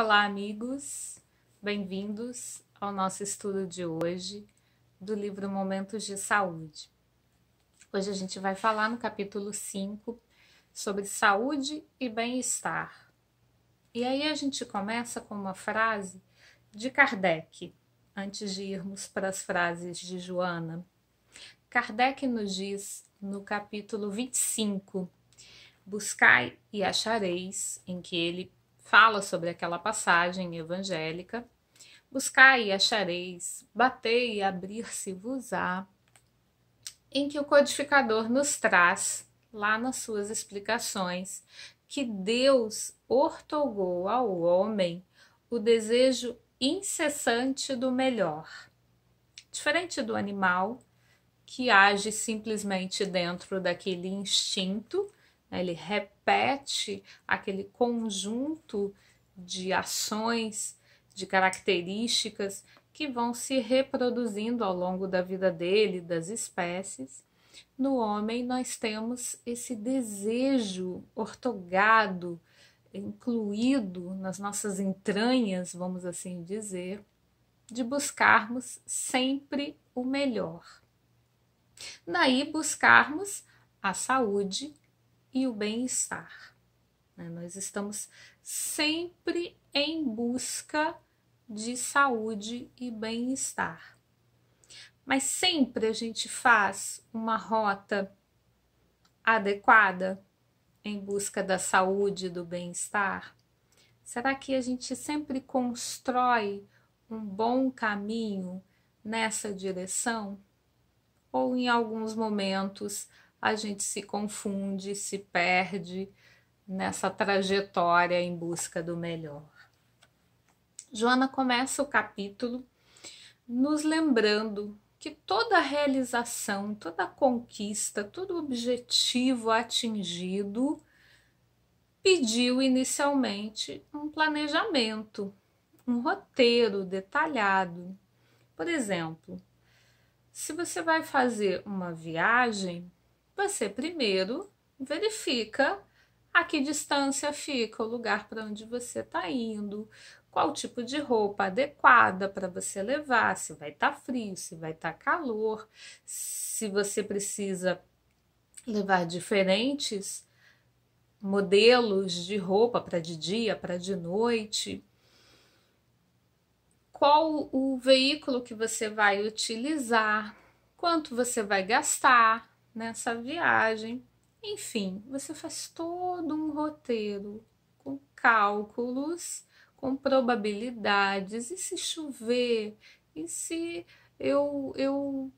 Olá, amigos! Bem-vindos ao nosso estudo de hoje do livro Momentos de Saúde. Hoje a gente vai falar no capítulo 5 sobre saúde e bem-estar. E aí a gente começa com uma frase de Kardec, antes de irmos para as frases de Joana. Kardec nos diz no capítulo 25, buscai e achareis, em que ele fala sobre aquela passagem evangélica, buscai e achareis, batei e abrir-se-vos-á, em que o codificador nos traz, lá nas suas explicações, que Deus ortogou ao homem o desejo incessante do melhor. Diferente do animal, que age simplesmente dentro daquele instinto, ele repete aquele conjunto de ações, de características que vão se reproduzindo ao longo da vida dele, das espécies. No homem, nós temos esse desejo ortogado, incluído nas nossas entranhas, vamos assim dizer, de buscarmos sempre o melhor. Daí buscarmos a saúde e o bem-estar. Nós estamos sempre em busca de saúde e bem-estar. Mas sempre a gente faz uma rota adequada em busca da saúde e do bem-estar? Será que a gente sempre constrói um bom caminho nessa direção? Ou em alguns momentos a gente se confunde, se perde nessa trajetória em busca do melhor? Joana começa o capítulo nos lembrando que toda realização, toda conquista, todo objetivo atingido pediu inicialmente um planejamento, um roteiro detalhado. Por exemplo, se você vai fazer uma viagem, você primeiro verifica a que distância fica o lugar para onde você está indo, qual tipo de roupa adequada para você levar, se vai estar frio, se vai estar calor, se você precisa levar diferentes modelos de roupa para de dia, para de noite, qual o veículo que você vai utilizar, quanto você vai gastar nessa viagem. Enfim, você faz todo um roteiro com cálculos, com probabilidades. E se chover? E se eu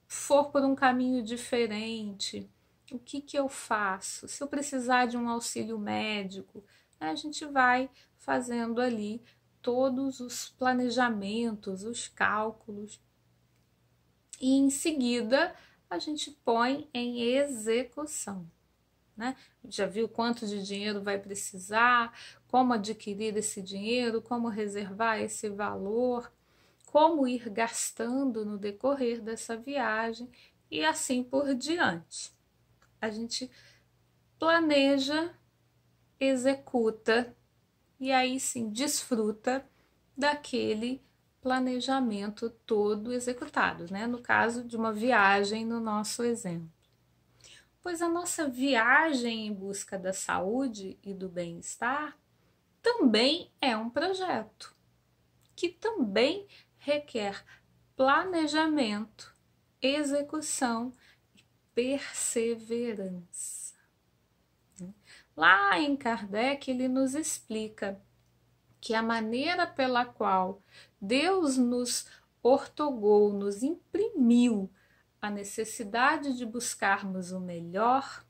for por um caminho diferente? O que eu faço? Se eu precisar de um auxílio médico, a gente vai fazendo ali todos os planejamentos, os cálculos, e em seguida a gente põe em execução, né? Já viu quanto de dinheiro vai precisar, como adquirir esse dinheiro, como reservar esse valor, como ir gastando no decorrer dessa viagem e assim por diante. A gente planeja, executa e aí sim desfruta daquele planejamento todo executado, né? No caso de uma viagem, no nosso exemplo. Pois a nossa viagem em busca da saúde e do bem-estar também é um projeto, que também requer planejamento, execução e perseverança. Lá em Kardec, ele nos explica que a maneira pela qual Deus nos ortogou, nos imprimiu a necessidade de buscarmos o melhor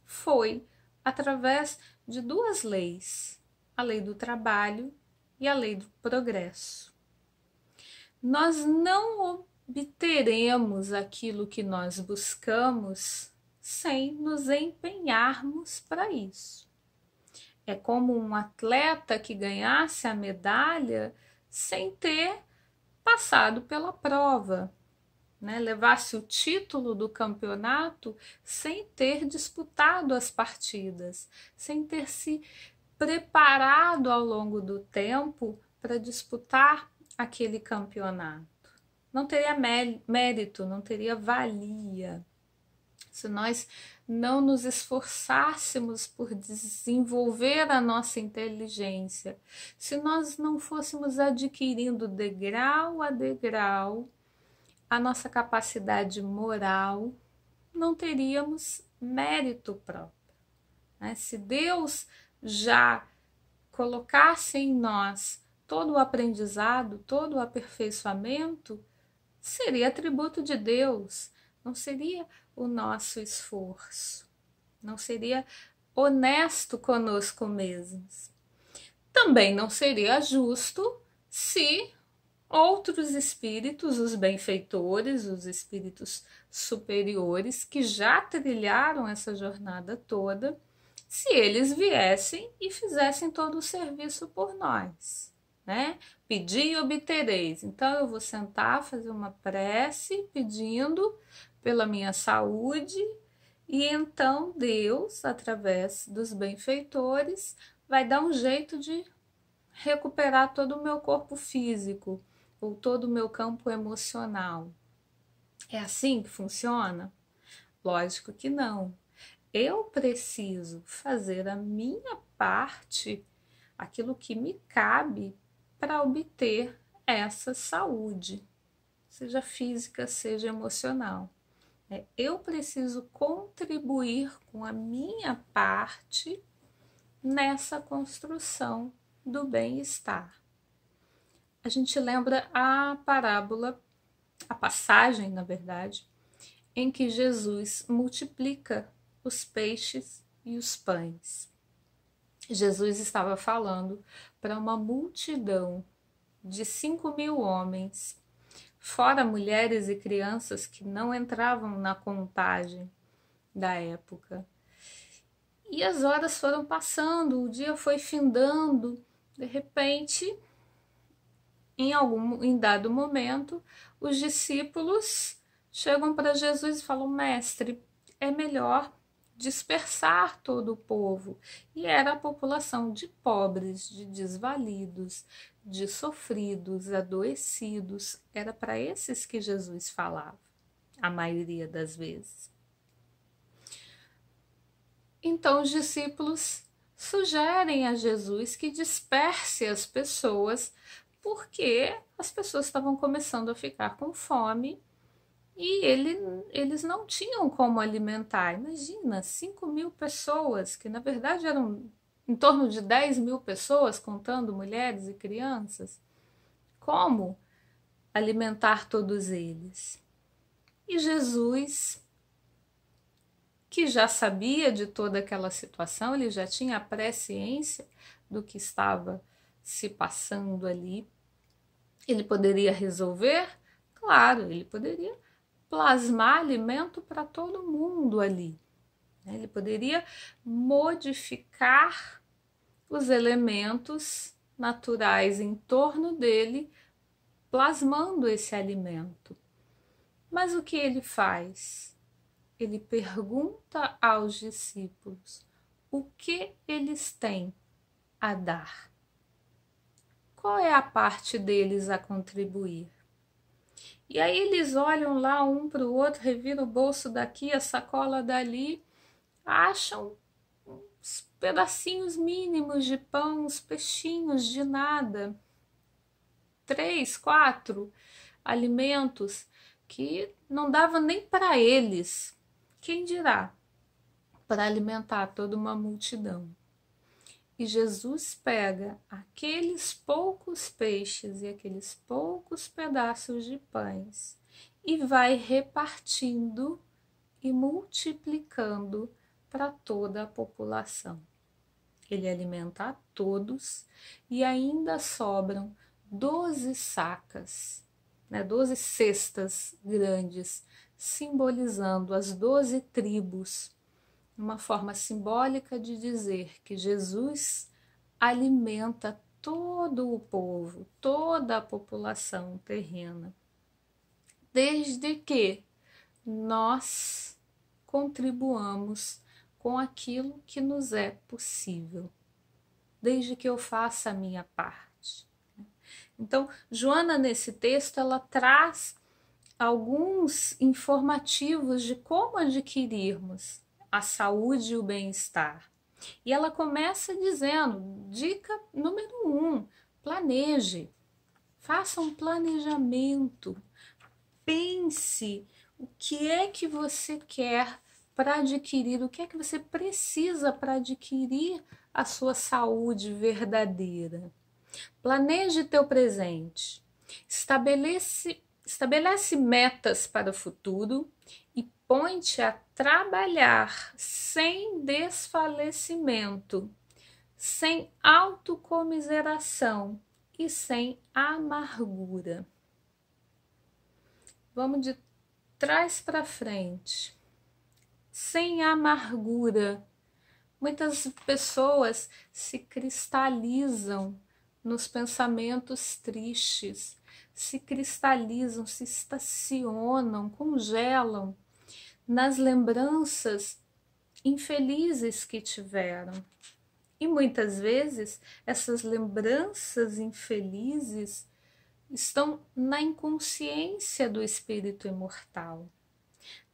foi através de duas leis, a lei do trabalho e a lei do progresso. Nós não obteremos aquilo que nós buscamos sem nos empenharmos para isso. É como um atleta que ganhasse a medalha sem ter passado pela prova, né? Levasse o título do campeonato sem ter disputado as partidas, sem ter se preparado ao longo do tempo para disputar aquele campeonato. Não teria mérito, não teria valia se nós não nos esforçássemos por desenvolver a nossa inteligência, se nós não fôssemos adquirindo degrau a degrau a nossa capacidade moral, não teríamos mérito próprio. Né? Se Deus já colocasse em nós todo o aprendizado, todo o aperfeiçoamento, seria atributo de Deus, não seria o nosso esforço, não seria honesto conosco mesmos. Também não seria justo se outros espíritos, os benfeitores, os espíritos superiores, que já trilharam essa jornada toda, se eles viessem e fizessem todo o serviço por nós, né? Pedi e obtereis. Então eu vou sentar, fazer uma prece pedindo pela minha saúde, e então Deus, através dos benfeitores, vai dar um jeito de recuperar todo o meu corpo físico ou todo o meu campo emocional. É assim que funciona? Lógico que não. Eu preciso fazer a minha parte, aquilo que me cabe, para obter essa saúde, seja física, seja emocional. Eu preciso contribuir com a minha parte nessa construção do bem-estar. A gente lembra a parábola, a passagem, na verdade, em que Jesus multiplica os peixes e os pães. Jesus estava falando para uma multidão de 5.000 homens, fora mulheres e crianças que não entravam na contagem da época. E as horas foram passando, o dia foi findando, de repente, em dado momento, os discípulos chegam para Jesus e falam: mestre, é melhor dispersar todo o povo. E era a população de pobres, de desvalidos, de sofridos, adoecidos. Era para esses que Jesus falava, a maioria das vezes. Então os discípulos sugerem a Jesus que disperse as pessoas, porque as pessoas estavam começando a ficar com fome e eles não tinham como alimentar. Imagina, 5.000 pessoas, que na verdade eram em torno de 10.000 pessoas, contando mulheres e crianças. Como alimentar todos eles? E Jesus, que já sabia de toda aquela situação, ele já tinha a presciência do que estava se passando ali. Ele poderia resolver? Claro, ele poderia plasmar alimento para todo mundo ali. Ele poderia modificar os elementos naturais em torno dele, plasmando esse alimento. Mas o que ele faz? Ele pergunta aos discípulos o que eles têm a dar. Qual é a parte deles a contribuir? E aí eles olham lá um para o outro, reviram o bolso daqui, a sacola dali, acham uns pedacinhos mínimos de pão, uns peixinhos de nada. 3, 4 alimentos que não dava nem para eles. Quem dirá para alimentar toda uma multidão? E Jesus pega aqueles poucos peixes e aqueles poucos pedaços de pães e vai repartindo e multiplicando para toda a população. Ele alimenta a todos e ainda sobram 12 sacas, 12 cestas grandes, simbolizando as 12 tribos. Uma forma simbólica de dizer que Jesus alimenta todo o povo, toda a população terrena, desde que nós contribuamos com aquilo que nos é possível. desde que eu faça a minha parte. Então, Joana, nesse texto, ela traz alguns informativos de como adquirirmos a saúde e o bem-estar. E ela começa dizendo, dica número 1, planeje, faça um planejamento, pense o que é que você quer para adquirir, o que é que você precisa para adquirir a sua saúde verdadeira. Planeje teu presente, estabelece metas para o futuro e põe-te a trabalhar sem desfalecimento, sem autocomiseração e sem amargura. Vamos de trás para frente. Sem amargura. Muitas pessoas se cristalizam nos pensamentos tristes, se cristalizam, se estacionam, congelam nas lembranças infelizes que tiveram. E muitas vezes essas lembranças infelizes estão na inconsciência do espírito imortal.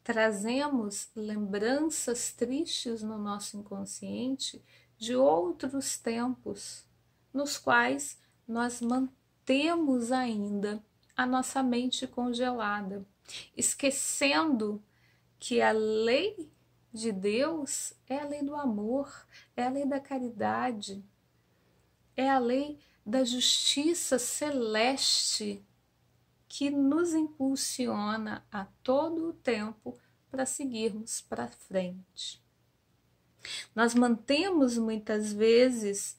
Trazemos lembranças tristes no nosso inconsciente de outros tempos, nos quais nós mantemos ainda a nossa mente congelada, esquecendo que a lei de Deus é a lei do amor, é a lei da caridade, é a lei da justiça celeste que nos impulsiona a todo o tempo para seguirmos para frente. Nós mantemos muitas vezes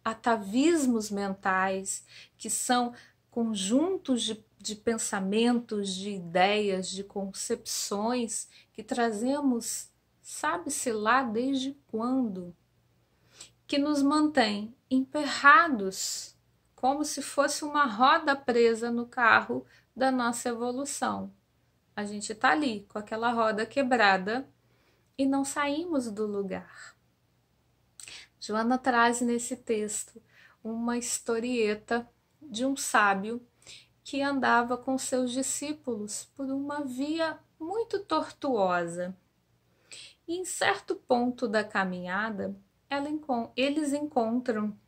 atavismos mentais, que são conjuntos de pensamentos, de ideias, de concepções que trazemos, sabe-se lá desde quando, que nos mantém emperrados, como se fosse uma roda presa no carro da nossa evolução. A gente está ali com aquela roda quebrada e não saímos do lugar. Joana traz nesse texto uma historieta de um sábio que andava com seus discípulos por uma via muito tortuosa. E em certo ponto da caminhada, eles encontram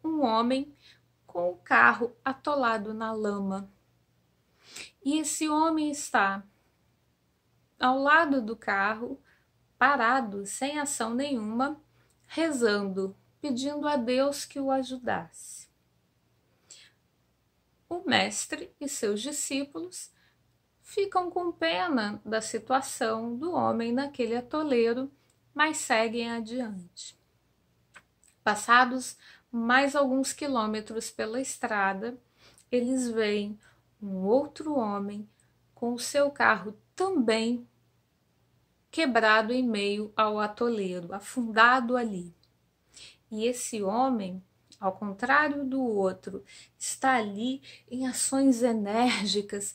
um homem com o carro atolado na lama. E esse homem está ao lado do carro, parado, sem ação nenhuma, rezando, pedindo a Deus que o ajudasse. O mestre e seus discípulos ficam com pena da situação do homem naquele atoleiro, mas seguem adiante. Passados mais alguns quilômetros pela estrada, eles veem um outro homem com o seu carro também quebrado em meio ao atoleiro, afundado ali. E esse homem, ao contrário do outro, está ali em ações enérgicas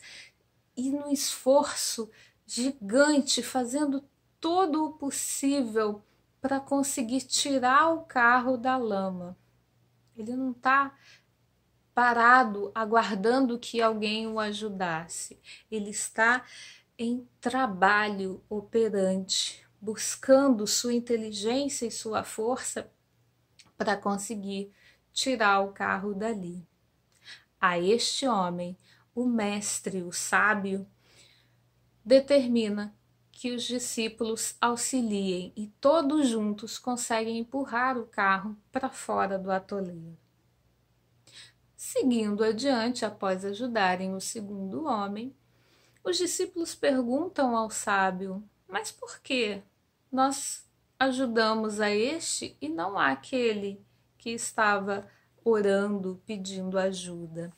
e no esforço gigante, fazendo todo o possível para conseguir tirar o carro da lama. Ele não está parado aguardando que alguém o ajudasse. Ele está em trabalho operante, buscando sua inteligência e sua força para conseguir tirar o carro dali. A este homem, o mestre, o sábio, determina que os discípulos auxiliem e todos juntos conseguem empurrar o carro para fora do atoleiro. Seguindo adiante, após ajudarem o segundo homem, os discípulos perguntam ao sábio: mas por que nós ajudamos a este e não àquele que estava orando, pedindo ajuda?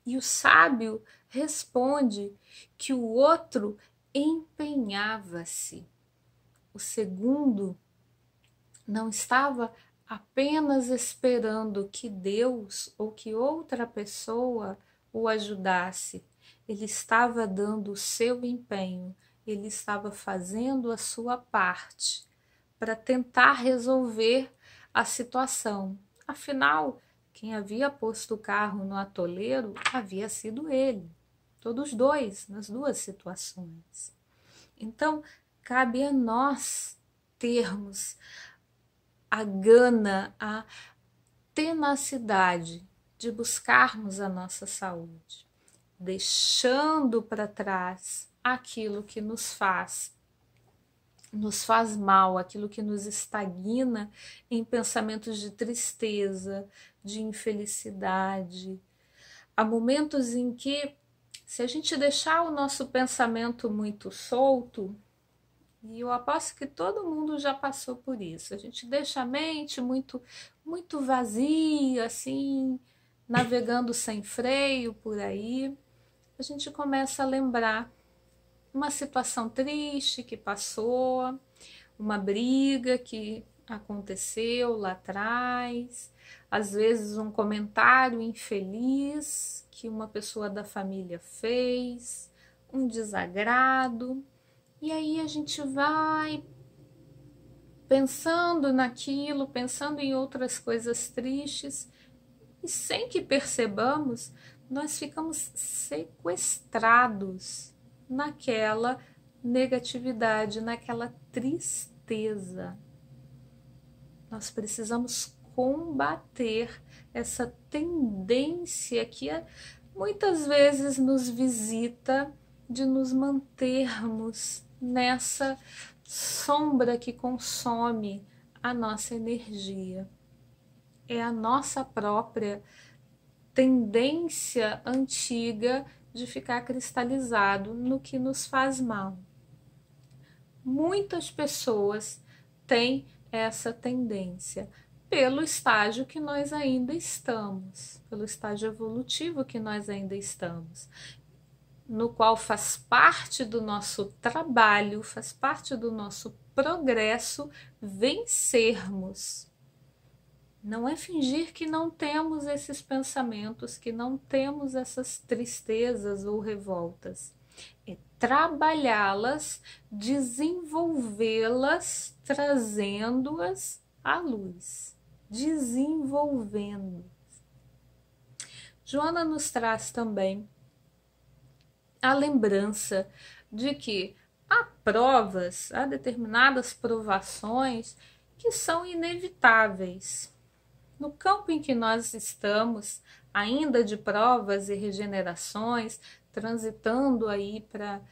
E o sábio responde que o outro empenhava-se. O segundo não estava apenas esperando que Deus ou que outra pessoa o ajudasse. Ele estava dando o seu empenho, ele estava fazendo a sua parte para tentar resolver a situação, Afinal, quem havia posto o carro no atoleiro havia sido ele. Todos dois, nas duas situações. Então, cabe a nós termos a gana, a tenacidade de buscarmos a nossa saúde, deixando para trás aquilo que nos faz mal, aquilo que nos estagna em pensamentos de tristeza, de infelicidade. Há momentos em que, se a gente deixar o nosso pensamento muito solto, e eu aposto que todo mundo já passou por isso, a gente deixa a mente muito vazia, assim, navegando sem freio por aí, a gente começa a lembrar uma situação triste que passou, uma briga que aconteceu lá atrás, às vezes um comentário infeliz que uma pessoa da família fez, um desagrado, e aí a gente vai pensando naquilo, pensando em outras coisas tristes, e sem que percebamos, nós ficamos sequestrados naquela negatividade, naquela tristeza. Nós precisamos combater essa tendência que muitas vezes nos visita de nos mantermos nessa sombra que consome a nossa energia. É a nossa própria tendência antiga de ficar cristalizado no que nos faz mal. Muitas pessoas têm essa tendência pelo estágio que nós ainda estamos, pelo estágio evolutivo que nós ainda estamos, no qual faz parte do nosso trabalho, faz parte do nosso progresso vencermos. Não é fingir que não temos esses pensamentos, que não temos essas tristezas ou revoltas. É trabalhá-las, desenvolvê-las, trazendo-as à luz, desenvolvendo. Joana nos traz também a lembrança de que há provas, há determinadas provações que são inevitáveis. No campo em que nós estamos, ainda de provas e regenerações, transitando aí para...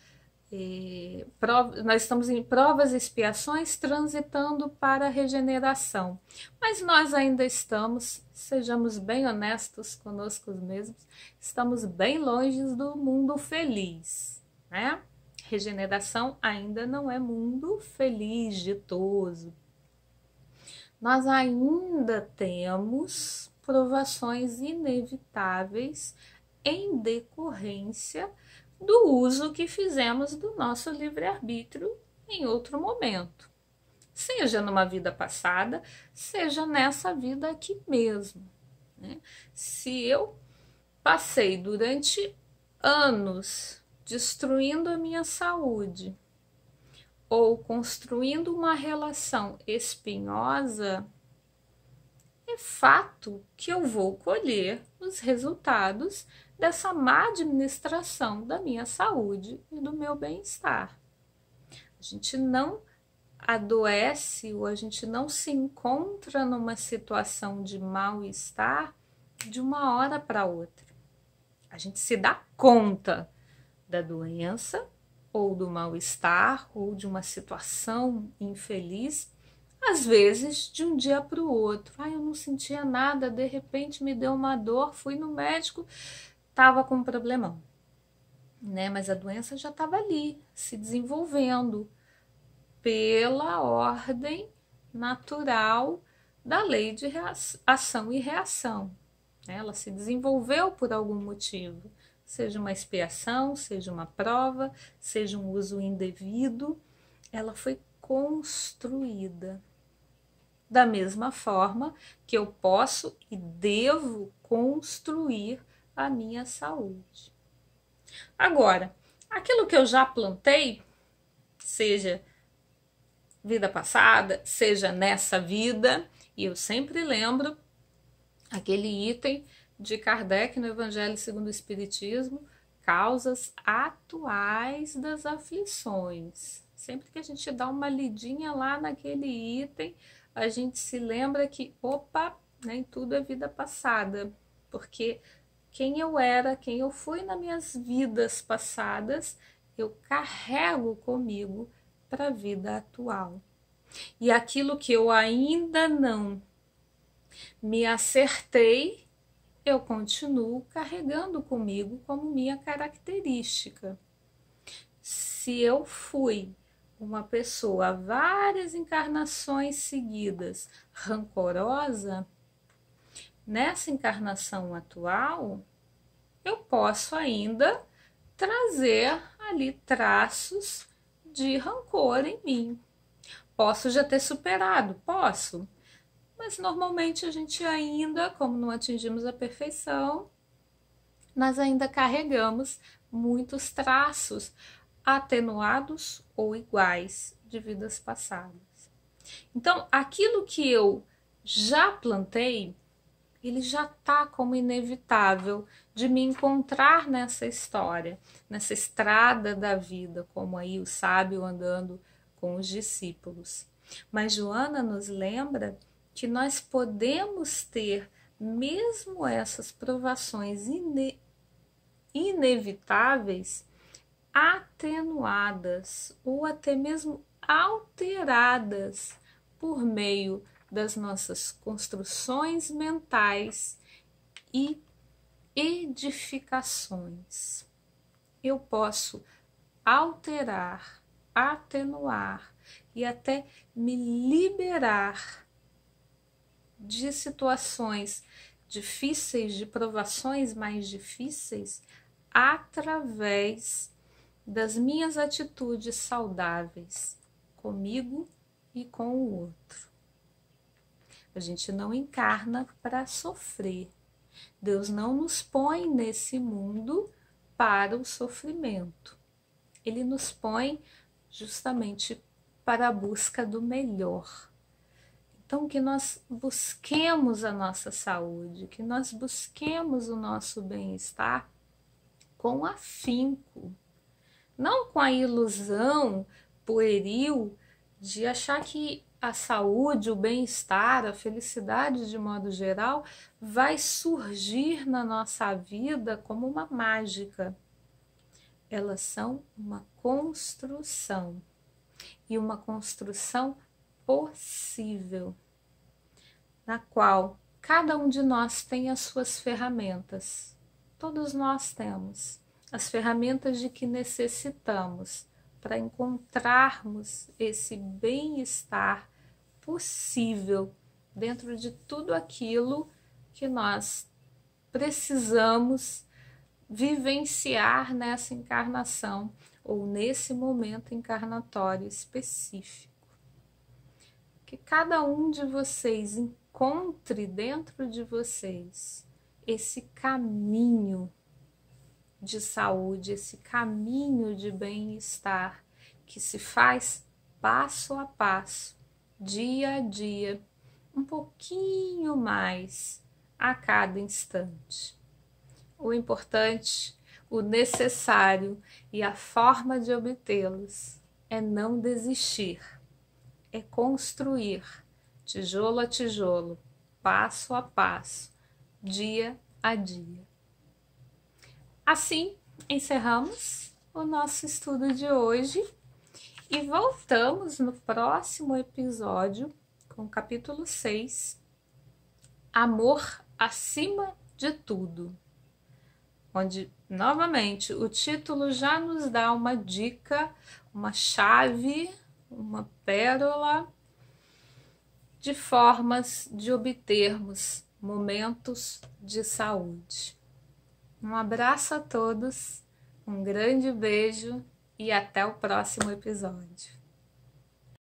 nós estamos em provas e expiações, transitando para a regeneração. Mas nós ainda estamos, sejamos bem honestos conosco mesmos, estamos bem longe do mundo feliz, né? Regeneração ainda não é mundo feliz, ditoso. Nós ainda temos provações inevitáveis em decorrência do uso que fizemos do nosso livre-arbítrio em outro momento. Seja numa vida passada, seja nessa vida aqui mesmo, né? Se eu passei durante anos destruindo a minha saúde, ou construindo uma relação espinhosa, é fato que eu vou colher os resultados dessa má administração da minha saúde e do meu bem-estar. A gente não adoece ou a gente não se encontra numa situação de mal-estar de uma hora para outra. A gente se dá conta da doença ou do mal-estar, ou de uma situação infeliz, às vezes de um dia para o outro. Eu não sentia nada, de repente me deu uma dor, fui no médico, estava com um problemão, né? Mas a doença já estava ali, se desenvolvendo pela ordem natural da lei de ação e reação. Ela se desenvolveu por algum motivo. Seja uma expiação, seja uma prova, seja um uso indevido, ela foi construída. Da mesma forma que eu posso e devo construir a minha saúde. Agora, aquilo que eu já plantei, seja vida passada, seja nessa vida, e eu sempre lembro aquele item de Kardec no Evangelho segundo o Espiritismo, causas atuais das aflições. Sempre que a gente dá uma lidinha lá naquele item, a gente se lembra que, opa, nem tudo é vida passada, porque quem eu era, quem eu fui nas minhas vidas passadas, eu carrego comigo para a vida atual. E aquilo que eu ainda não me acertei, eu continuo carregando comigo como minha característica. Se eu fui uma pessoa várias encarnações seguidas rancorosa, nessa encarnação atual, eu posso ainda trazer ali traços de rancor em mim. Posso já ter superado? Posso. Mas normalmente a gente ainda, como não atingimos a perfeição, nós ainda carregamos muitos traços atenuados ou iguais de vidas passadas. Então, aquilo que eu já plantei, ele já está como inevitável de me encontrar nessa história, nessa estrada da vida, como aí o sábio andando com os discípulos. Mas Joana nos lembra que nós podemos ter mesmo essas provações inevitáveis atenuadas ou até mesmo alteradas por meio das nossas construções mentais e edificações. Eu posso alterar, atenuar e até me liberar de situações difíceis, de provações mais difíceis, através das minhas atitudes saudáveis comigo e com o outro. A gente não encarna para sofrer. Deus não nos põe nesse mundo para o sofrimento. Ele nos põe justamente para a busca do melhor. Então, que nós busquemos a nossa saúde, que nós busquemos o nosso bem-estar com afinco, não com a ilusão pueril de achar que a saúde, o bem-estar, a felicidade de modo geral vai surgir na nossa vida como uma mágica. Elas são uma construção, e uma construção possível, na qual cada um de nós tem as suas ferramentas. Todos nós temos as ferramentas de que necessitamos para encontrarmos esse bem-estar possível dentro de tudo aquilo que nós precisamos vivenciar nessa encarnação ou nesse momento encarnatório específico. Que cada um de vocês encontre dentro de vocês esse caminho de saúde, esse caminho de bem-estar que se faz passo a passo, dia a dia, um pouquinho mais a cada instante. O importante, o necessário e a forma de obtê-los é não desistir, é construir tijolo a tijolo, passo a passo, dia a dia. Assim, encerramos o nosso estudo de hoje e voltamos no próximo episódio com o capítulo 6, Amor acima de tudo, onde, novamente, o título já nos dá uma dica, uma chave, uma pérola de formas de obtermos momentos de saúde. Um abraço a todos, um grande beijo e até o próximo episódio.